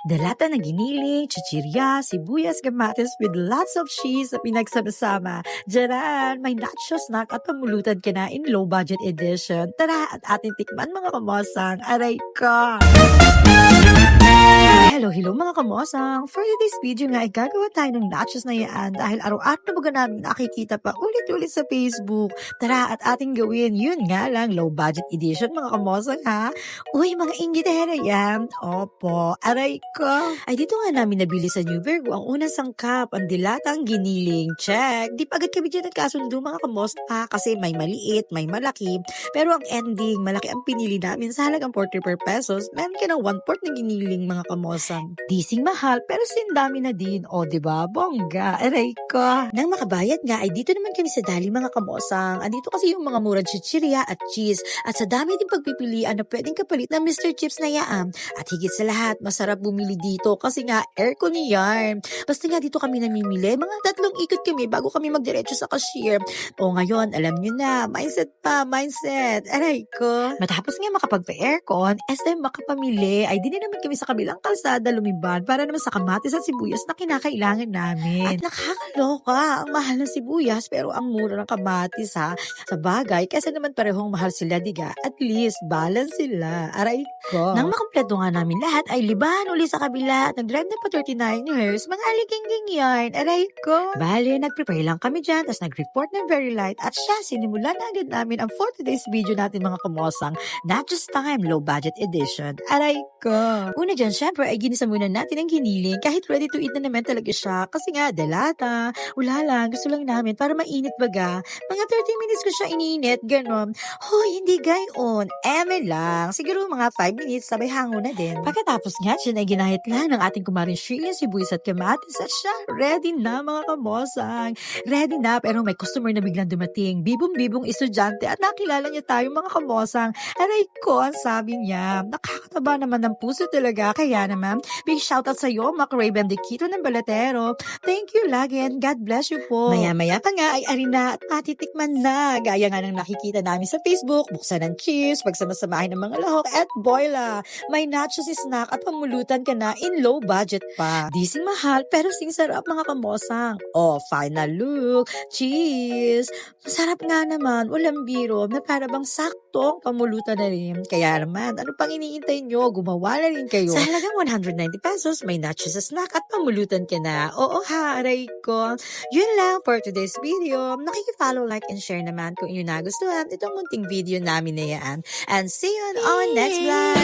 Delata na giniling, chichirya, sibuyas, kamatis with lots of cheese na pinagsama-sama. Diyan, may nacho snack at pamulutan ka na in low budget edition. Tara at ating tikman mga kamosang. Aray ka! Hello mga kamosang! For today's video nga ay gagawa tayo ng nachos na yan dahil araw-araw na baga namin nakikita pa ulit-ulit sa Facebook. Tara at ating gawin. Yun nga lang, low budget edition mga kamosang ha. Uy, mga inggitera yan. Opo, aray ko. Ay dito nga namin nabili sa New Virgo ang unang sangkap, ang dilatang giniling. Check! Di pa agad kami dyan nagkasundo mga kamosang ha kasi may maliit, may malaki. Pero ang ending, malaki ang pinili namin sa halagang 44 pesos. Meron ka ng 1/4 na giniling mga kamosang. Dising mahal pero sindami na din. O diba? Bongga. Aray ko. Nang makabayad nga ay dito naman kami sa dali mga kamosang. Andito kasi yung mga murang chichirya at cheese. At sa dami din pagpipilian na pwedeng kapalit ng Mr. Chips na yaam. At higit sa lahat, masarap bumili dito kasi nga aircon yan. Basta nga dito kami namimili. Mga 3 ikot kami bago kami magdiretso sa cashier. O ngayon, alam nyo na, mindset pa, mindset. Aray ko. Matapos nga makapagpa-aircon, SM makapamili, ay di na naman kami sa kabilang kalsada lumiban para naman sa kamatis at sibuyas na kinakailangan namin. At nakakaloka, ang mahal ng sibuyas pero ang mura ng kamatis ha. Sa bagay, kasi naman parehong mahal sila diga, at least balance sila. Aray ko. Nang makompleto nga namin lahat, ay liban uli sa kabila at nag-drive na pa 39 years, mga aliging yarn. Aray ko. Bale, nag-prepare lang kami dyan, tapos nag-report ng very light at siya, sinimula na agad namin ang for today's video natin mga kamosang, not just time, low budget edition. Aray ko. Una dyan, syempre, ay ginisa muna natin ang giniling kahit ready to eat na naman talaga siya kasi nga, delata. Wala lang, gusto lang namin para mainit baga. Mga 30 minutes ko siya iniinit, ganon. Hoy, hindi gayon. Eme lang. Siguro mga 5 minutes, sabay hango na din. Pagkatapos nga, siya ay ginahit lang ng ating kumarin Shirley, sibuyas at kamatis at siya, ready na mga kamosang. Ready na, pero may customer na biglang dumating. Bibong-bibong estudyante at nakilala niya tayo mga kamosang. Aray ko, ang sabi niya, nakakataba naman ng puso talaga. Kaya naman, big shoutout sa iyo, Mac Ray Bendikito ng Balatero. Thank you lagi and God bless you po. Maya-maya pa nga ay arina at matitikman na. Gaya nga ng nakikita namin sa Facebook, buksan ng cheese, pagsamasamahin ng mga lahok at boila. May nachos snack at pamulutan ka na in low budget pa. Di sing mahal pero sing sarap mga kamosang. Oh, final look. Cheese. Masarap nga naman. Walang biro na para bang saktong pamulutan na rin. Kaya naman, ano pang iniintay nyo? Gumawa na rin kayo. Sa halagang 190 pesos, may nachos snack at pamulutan ka na. Oo ha, aray ko. Yun lang for today's video. Nakiki-follow, like, and share naman kung inyo nagustuhan itong munting video namin na yan. And see you on our next vlog.